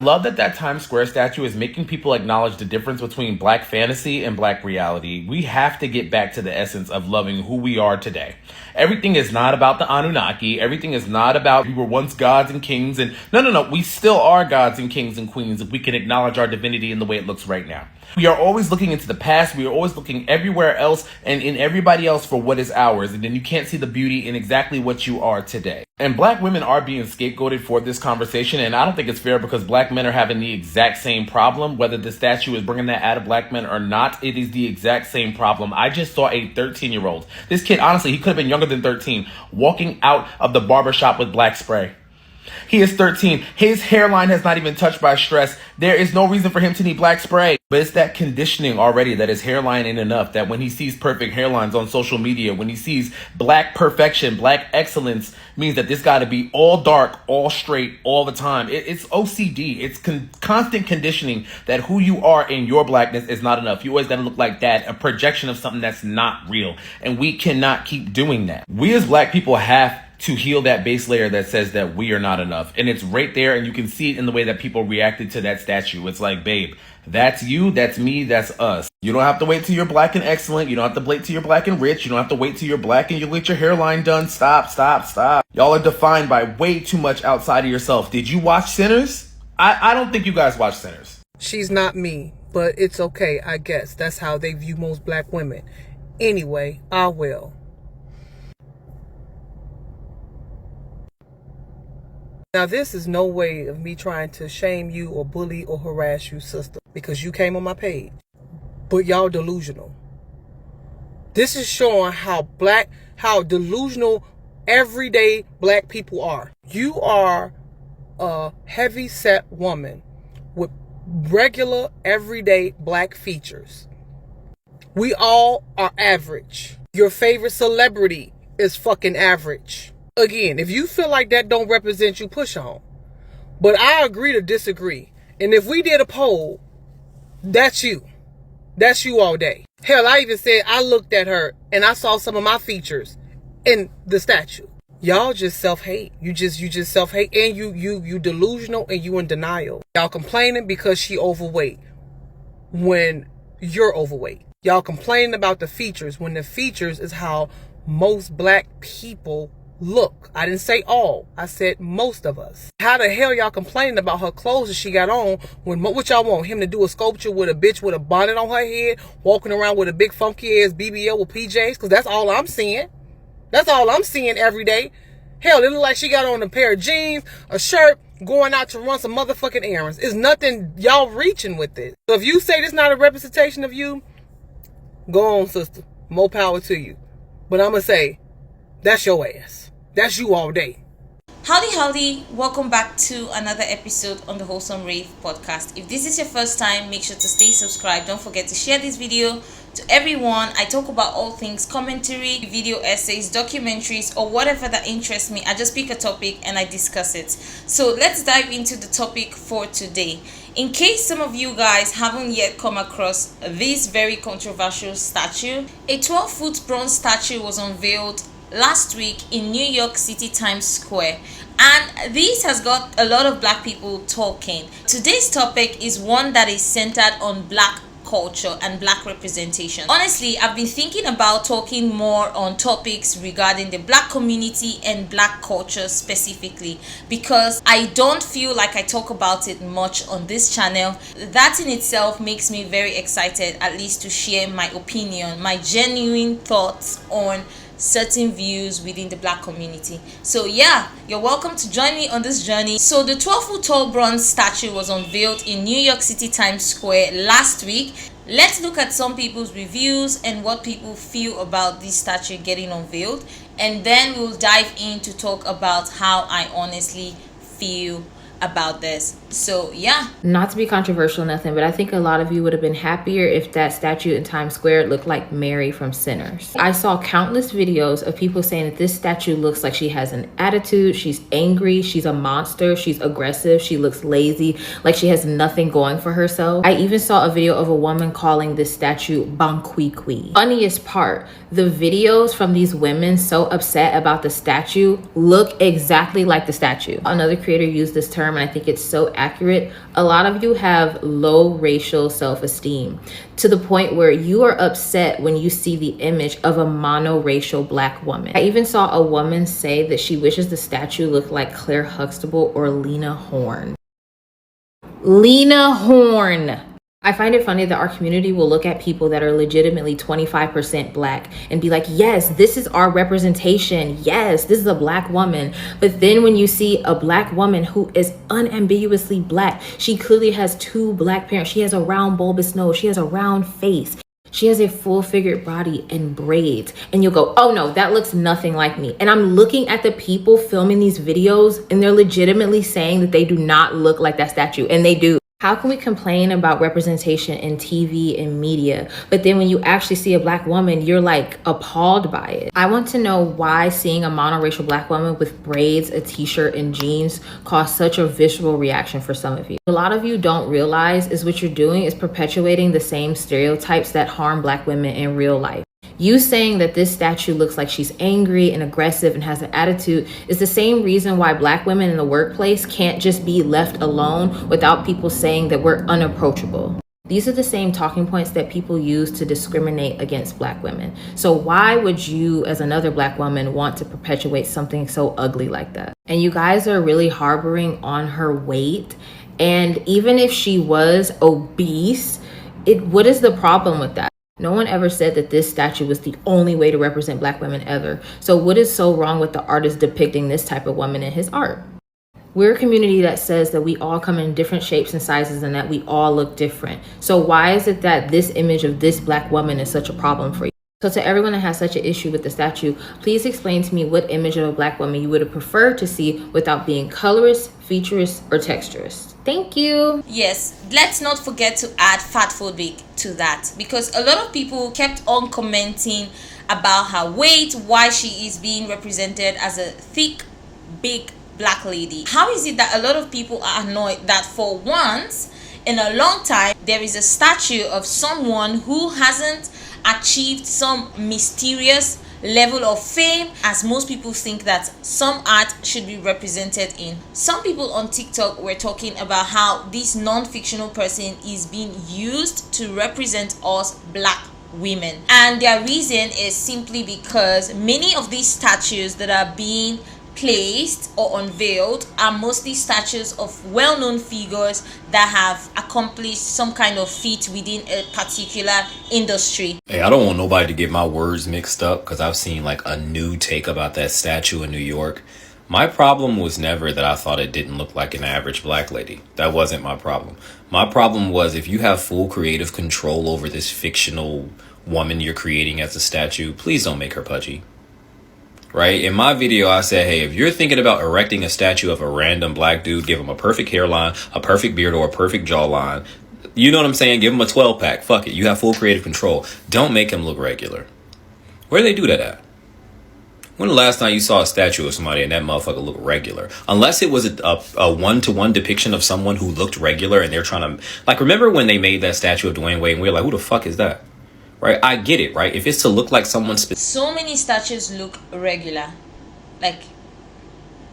Love that Times Square statue is making people acknowledge the difference between Black fantasy and Black reality. We have to get back to the essence of loving who we are today. Everything is not about the Anunnaki. Everything is not about we were once gods and kings. And no. We still are gods and kings and queens if we can acknowledge our divinity in the way it looks right now. We are always looking into the past. We are always looking everywhere else and in everybody else for what is ours. And then you can't see the beauty in exactly what you are today. And Black women are being scapegoated for this conversation. And I don't think it's fair because Black men are having the exact same problem. Whether the statue is bringing that out of Black men or not, it is the exact same problem. I just saw a 13-year-old. This kid, honestly, he could have been younger than 13, walking out of the barbershop with black spray. He is 13. His hairline has not even touched by stress. There is no reason for him to need black spray. But it's that conditioning already that his hairline ain't enough. That when he sees perfect hairlines on social media, when he sees Black perfection, Black excellence, means that this got to be all dark, all straight, all the time. It's OCD. It's constant conditioning that who you are in your Blackness is not enough. You always got to look like that, a projection of something that's not real. And we cannot keep doing that. We as Black people have to heal that base layer that says that we are not enough. And it's right there, and you can see it in the way that people reacted to that statue. It's like, babe, that's you, that's me, that's us. You don't have to wait till you're Black and excellent. You don't have to wait till you're Black and rich. You don't have to wait till you're Black and you get your hairline done. Stop. Y'all are defined by way too much outside of yourself. Did you watch Sinners? I don't think you guys watch Sinners. She's not me, but it's okay, I guess. That's how they view most Black women. Anyway, I will. Now, this is no way of me trying to shame you or bully or harass you, sister, because you came on my page. But y'all delusional. This is showing how delusional everyday Black people are. You are a heavy-set woman with regular, everyday Black features. We all are average. Your favorite celebrity is fucking average. Again, if you feel like that don't represent you, push on. But I agree to disagree. And if we did a poll, that's you. That's you all day. Hell, I even said I looked at her and I saw some of my features in the statue. Y'all just self-hate. You just self-hate, and you delusional, and you in denial. Y'all complaining because she overweight when you're overweight. Y'all complaining about the features when the features is how most Black people look. I didn't say all. I said most of us. How the hell y'all complaining about her clothes that she got on when what y'all want? Him to do a sculpture with a bitch with a bonnet on her head, walking around with a big funky ass BBL with PJs? Because that's all I'm seeing. That's all I'm seeing every day. Hell, it look like she got on a pair of jeans, a shirt, going out to run some motherfucking errands. It's nothing y'all reaching with it. So if you say this not a representation of you, go on, sister. More power to you. But I'm going to say, that's your ass. That's you all day. Howdy, welcome back to another episode on the Wholesome Rave podcast. If this is your first time, make sure to stay subscribed. Don't forget to share this video to everyone. I talk about all things commentary, video essays, documentaries, or whatever that interests me. I just pick a topic and I discuss it. So let's dive into the topic for today. In case some of you guys haven't yet come across this very controversial statue, a 12-foot bronze statue was unveiled last week in New York City Times Square, and this has got a lot of Black people talking. Today's topic is one that is centered on Black culture and Black representation. Honestly, I've been thinking about talking more on topics regarding the Black community and Black culture specifically, because I don't feel like I talk about it much on this channel. That in itself makes me very excited, at least to share my opinion, my genuine thoughts on certain views within the Black community. So yeah, you're welcome to join me on this journey. So the 12-foot tall bronze statue was unveiled in New York City Times Square last week. Let's look at some people's reviews and what people feel about this statue getting unveiled, and then we'll dive in to talk about how I honestly feel about this. So yeah, not to be controversial, nothing, but I think a lot of you would have been happier if that statue in Times Square looked like Mary from Sinners. I saw countless videos of people saying that this statue looks like she has an attitude, she's angry, she's a monster, she's aggressive, she looks lazy, like she has nothing going for herself. I even saw a video of a woman calling this statue Banquiqui. Funniest part, the videos from these women so upset about the statue look exactly like the statue. Another creator used this term, and I think it's so accurate, a lot of you have low racial self-esteem to the point where you are upset when you see the image of a monoracial Black woman. I even saw a woman say that she wishes the statue looked like Claire Huxtable or Lena Horne. Lena Horne. I find it funny that our community will look at people that are legitimately 25% Black and be like, yes, this is our representation. Yes, this is a Black woman. But then when you see a Black woman who is unambiguously Black, she clearly has two Black parents. She has a round bulbous nose. She has a round face. She has a full figured body and braids. And you'll go, oh no, that looks nothing like me. And I'm looking at the people filming these videos and they're legitimately saying that they do not look like that statue. And they do. How can we complain about representation in TV and media, but then when you actually see a Black woman, you're like appalled by it? I want to know why seeing a monoracial Black woman with braids, a t-shirt, and jeans caused such a visceral reaction for some of you. A lot of you don't realize is what you're doing is perpetuating the same stereotypes that harm Black women in real life. You saying that this statue looks like she's angry and aggressive and has an attitude is the same reason why Black women in the workplace can't just be left alone without people saying that we're unapproachable. These are the same talking points that people use to discriminate against Black women. So why would you, as another Black woman, want to perpetuate something so ugly like that? And you guys are really harboring on her weight. And even if she was obese, what is the problem with that? No one ever said that this statue was the only way to represent Black women ever. So what is so wrong with the artist depicting this type of woman in his art? We're a community that says that we all come in different shapes and sizes and that we all look different. So why is it that this image of this Black woman is such a problem for you? So to everyone that has such an issue with the statue, please explain to me what image of a Black woman you would have preferred to see without being colorist, featurist, or texturist. Thank you. Yes, let's not forget to add fatphobic to that, because a lot of people kept on commenting about her weight, why she is being represented as a thick, big Black lady. How is it that a lot of people are annoyed that for once in a long time there is a statue of someone who hasn't achieved some mysterious level of fame, as most people think that some art should be represented in? Some people on TikTok were talking about how this non-fictional person is being used to represent us Black women, and their reason is simply because many of these statues that are being placed or unveiled are mostly statues of well-known figures that have accomplished some kind of feat within a particular industry. Hey, I don't want nobody to get my words mixed up because I've seen like a new take about that statue in New York. My problem was never that I thought it didn't look like an average Black lady. That wasn't my problem. My problem was if you have full creative control over this fictional woman you're creating as a statue, please don't make her pudgy. Right? In my video, I said, hey, if you're thinking about erecting a statue of a random Black dude, give him a perfect hairline, a perfect beard, or a perfect jawline. You know what I'm saying? Give him a 12-pack. Fuck it. You have full creative control. Don't make him look regular. Where do they do that at? When the last time you saw a statue of somebody and that motherfucker looked regular? Unless it was a one-to-one depiction of someone who looked regular and they're trying to... Like, remember when they made that statue of Dwayne Wade and we were like, who the fuck is that? Right? I get it, right? If it's to look like someone... So many statues look regular. Like,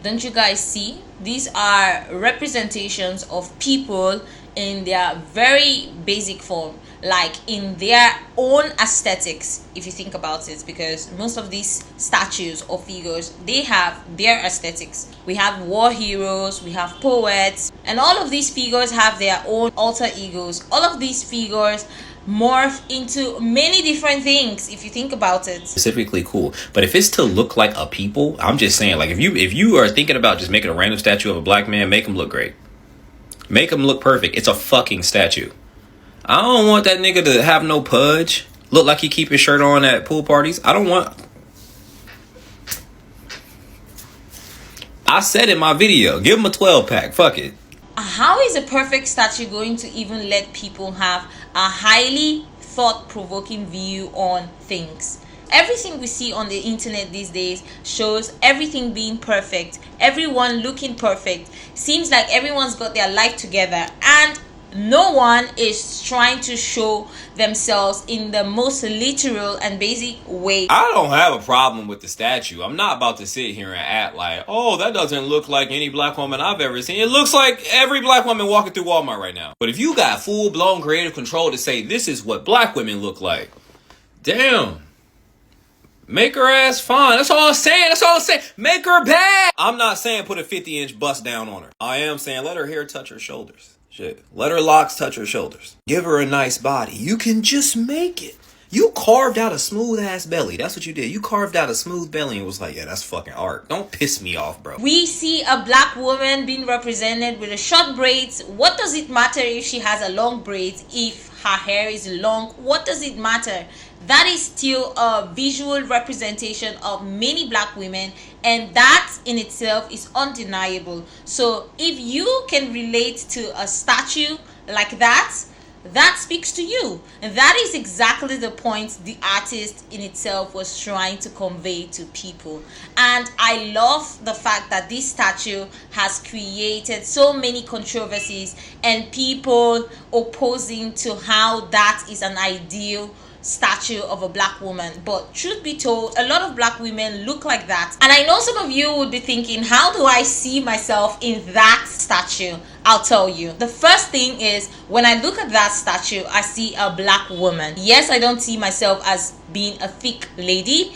don't you guys see? These are representations of people in their very basic form, like in their own aesthetics, if you think about it, because most of these statues or figures, they have their aesthetics. We have war heroes, we have poets, and all of these figures have their own alter egos. All of these figures morph into many different things if you think about it. Specifically cool, but if it's to look like a people, I'm just saying, like, if you are thinking about just making a random statue of a Black man, make him look great, make him look perfect. It's a fucking statue. I don't want that nigga to have no pudge, look like he keep his shirt on at pool parties. I said in my video, give him a 12-pack. Fuck it. How is a perfect statue going to even let people have a highly thought-provoking view on things? Everything we see on the internet these days shows everything being perfect, everyone looking perfect. Seems like everyone's got their life together, and no one is trying to show themselves in the most literal and basic way. I don't have a problem with the statue. I'm not about to sit here and act like, oh, that doesn't look like any black woman I've ever seen. It looks like every black woman walking through Walmart right now. But if you got full-blown creative control to say this is what black women look like, damn. Make her ass fine. That's all I'm saying. That's all I'm saying. Make her bad. I'm not saying put a 50-inch bust down on her. I am saying let her hair touch her shoulders. Shit. Let her locks touch her shoulders. Give her a nice body. You can just make it. You carved out a smooth ass belly. That's what you did. You carved out a smooth belly and was like, yeah, that's fucking art. Don't piss me off, bro. We see a black woman being represented with a short braids. What does it matter if she has a long braids? If her hair is long, what does it matter? That is still a visual representation of many black women, and that in itself is undeniable. So if you can relate to a statue like that, that speaks to you. And that is exactly the point the artist in itself was trying to convey to people. And I love the fact that this statue has created so many controversies and people opposing to how that is an ideal statue of a black woman. But truth be told, a lot of black women look like that. And I know some of you would be thinking, how do I see myself in that statue? I'll tell you. The first thing is, when I look at that statue, I see a black woman. Yes, I don't see myself as being a thick lady.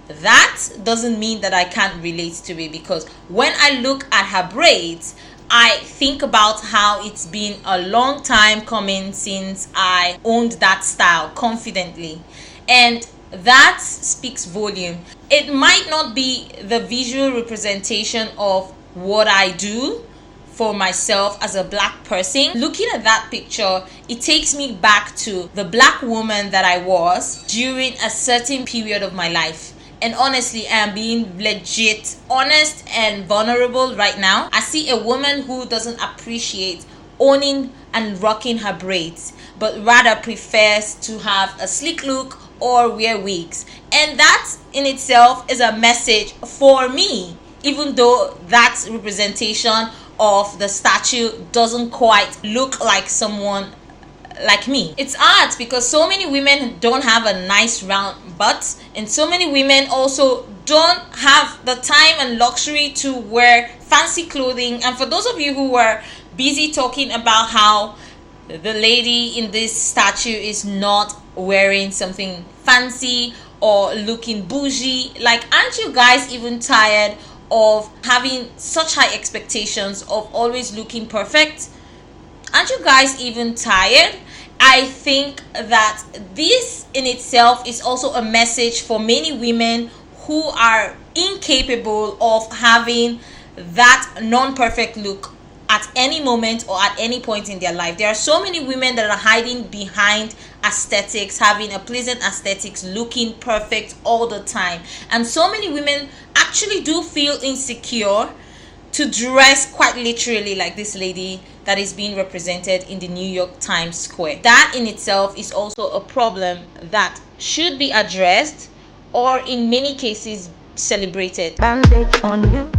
That doesn't mean that I can't relate to it, because when I look at her braids, I think about how it's been a long time coming since I owned that style confidently, and that speaks volume. It might not be the visual representation of what I do for myself as a black person. Looking at that picture, it takes me back to the black woman that I was during a certain period of my life. And honestly, I am being legit honest and vulnerable right now. I see a woman who doesn't appreciate owning and rocking her braids, but rather prefers to have a sleek look or wear wigs. And that in itself is a message for me, even though that representation of the statue doesn't quite look like someone like me. It's art because so many women don't have a nice round butt, and so many women also don't have the time and luxury to wear fancy clothing. And for those of you who were busy talking about how the lady in this statue is not wearing something fancy or looking bougie, like, aren't you guys even tired of having such high expectations of always looking perfect? Aren't you guys even tired? I think that this in itself is also a message for many women who are incapable of having that non-perfect look at any moment or at any point in their life. There are so many women that are hiding behind aesthetics, having a pleasant aesthetics, looking perfect all the time. And so many women actually do feel insecure to dress quite literally like this lady that is being represented in the New York Times Square. That in itself is also a problem that should be addressed, or in many cases celebrated. Bandage on you.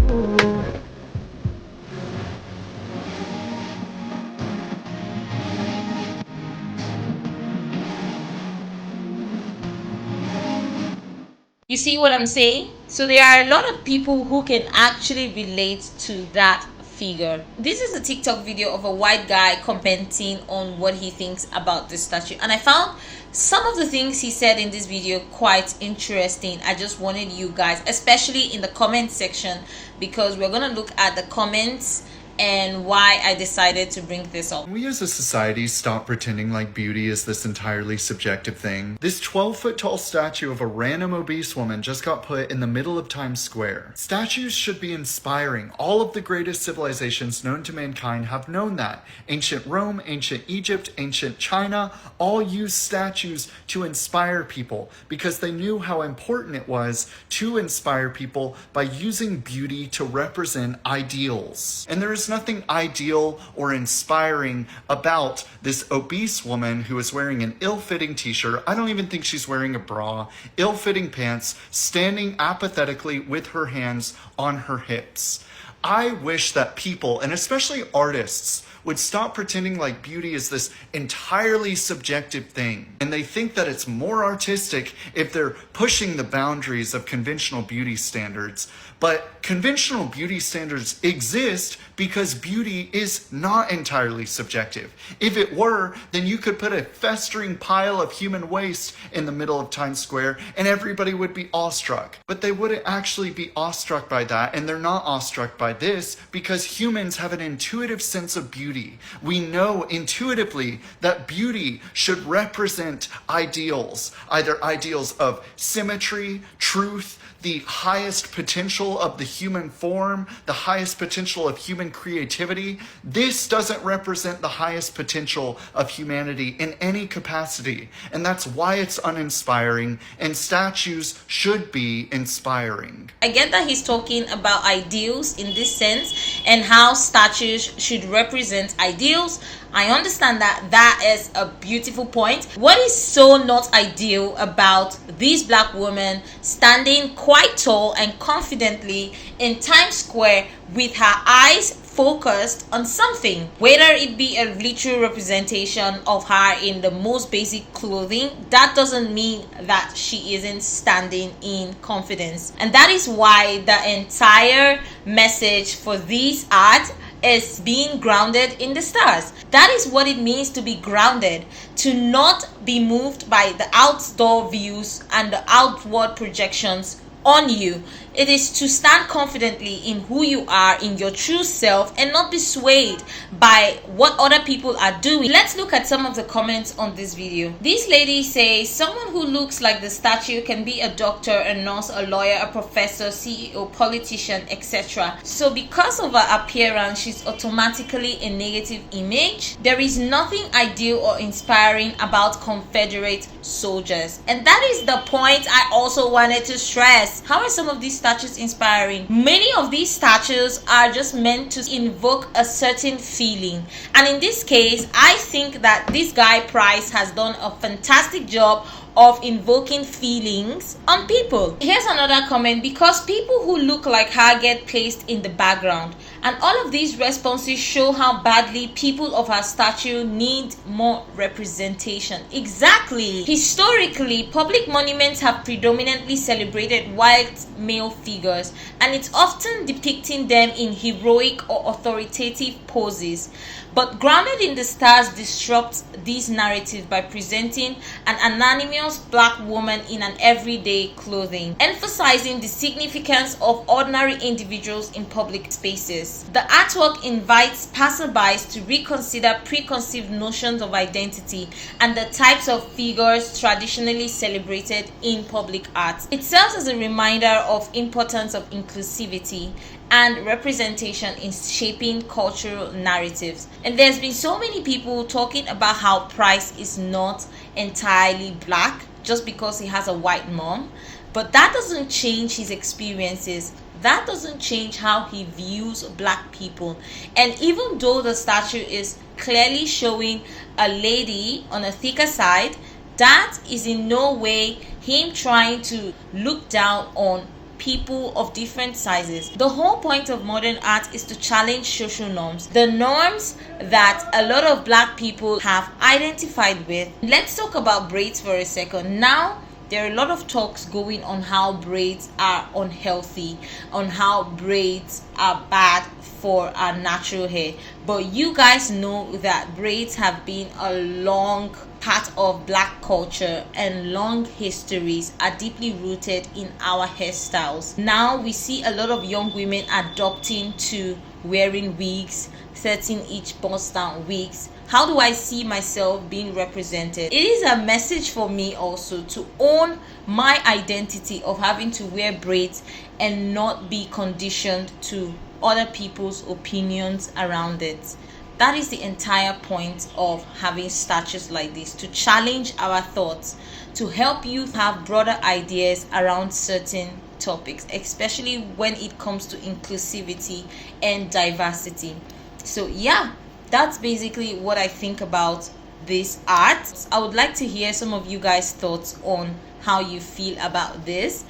You see what I'm saying? So there are a lot of people who can actually relate to that figure. This is a TikTok video of a white guy commenting on what he thinks about this statue, and I found some of the things he said in this video quite interesting. I just wanted you guys, especially in the comment section, because we're gonna look at the comments and why I decided to bring this up. We as a society stop pretending like beauty is this entirely subjective thing. This 12-foot tall statue of a random obese woman just got put in the middle of Times Square. Statues should be inspiring. All of the greatest civilizations known to mankind have known that. Ancient Rome, ancient Egypt, ancient China all used statues to inspire people because they knew how important it was to inspire people by using beauty to represent ideals. And there is nothing ideal or inspiring about this obese woman who is wearing an ill-fitting t-shirt. I don't even think she's wearing a bra, ill-fitting pants, standing apathetically with her hands on her hips. I wish that people, and especially artists, would stop pretending like beauty is this entirely subjective thing. And they think that it's more artistic if they're pushing the boundaries of conventional beauty standards. But conventional beauty standards exist because beauty is not entirely subjective. If it were, then you could put a festering pile of human waste in the middle of Times Square and everybody would be awestruck. But they wouldn't actually be awestruck by that, and they're not awestruck by this because humans have an intuitive sense of beauty. We know intuitively that beauty should represent ideals, either ideals of symmetry, truth, the highest potential of the human form, the highest potential of human creativity. This doesn't represent the highest potential of humanity in any capacity, and that's why it's uninspiring, and statues should be inspiring. I get that he's talking about ideals in this sense and how statues should represent ideals. I understand that is a beautiful point. What is so not ideal about this black woman standing quite tall and confidently in Times Square with her eyes focused on something, whether it be a literal representation of her in the most basic clothing, that doesn't mean that she isn't standing in confidence. And that is why the entire message for this art is being grounded in the stars. That is what it means to be grounded, to not be moved by the outdoor views and the outward projections on you. It is to stand confidently in who you are, in your true self, and not be swayed by what other people are doing. Let's look at some of the comments on this video. This lady says, someone who looks like the statue can be a doctor, a nurse, a lawyer, a professor, CEO, politician, etc. So because of her appearance, she's automatically a negative image. There is nothing ideal or inspiring about Confederate soldiers. And that is the point I also wanted to stress. How are some of these statues inspiring? Many of these statues are just meant to invoke a certain feeling, and in this case I think that this guy Price has done a fantastic job of invoking feelings on people. Here's another comment: because people who look like her get placed in the background. And all of these responses show how badly people of her statue need more representation. Exactly. Historically, public monuments have predominantly celebrated white male figures, and it's often depicting them in heroic or authoritative poses. But Grounded in the Stars disrupts these narratives by presenting an anonymous black woman in an everyday clothing, emphasizing the significance of ordinary individuals in public spaces. The artwork invites passerbys to reconsider preconceived notions of identity and the types of figures traditionally celebrated in public art. It serves as a reminder of importance of inclusivity and representation in shaping cultural narratives. And there's been so many people talking about how Price is not entirely black just because he has a white mom, but that doesn't change his experiences. That doesn't change how he views black people. And even though the statue is clearly showing a lady on a thicker side, that is in no way him trying to look down on people of different sizes. The whole point of modern art is to challenge social norms, the norms that a lot of black people have identified with. Let's talk about braids for a second. Now, there are a lot of talks going on how braids are unhealthy, on how braids are bad for our natural hair. But you guys know that braids have been a long part of black culture, and long histories are deeply rooted in our hairstyles. Now we see a lot of young women adopting to wearing wigs, 13-inch bust down wigs. How do I see myself being represented? It is a message for me also to own my identity of having to wear braids and not be conditioned to other people's opinions around it. That is the entire point of having statues like this, to challenge our thoughts, to help you have broader ideas around certain topics, especially when it comes to inclusivity and diversity. So yeah, that's basically what I think about this art. I would like to hear some of you guys' thoughts on how you feel about this.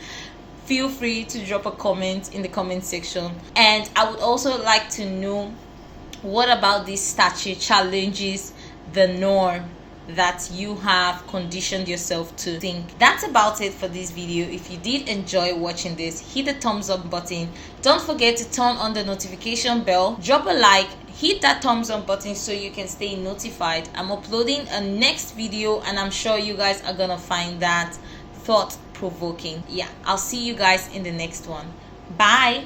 Feel free to drop a comment in the comment section, and I would also like to know What about this statue challenges the norm that you have conditioned yourself to think? That's about it for this video. If you did enjoy watching this, hit the thumbs up button. Don't forget to turn on the notification bell, drop a like, hit that thumbs up button so you can stay notified. I'm uploading a next video and I'm sure you guys are gonna find that thought provoking. Yeah, I'll see you guys in the next one. Bye.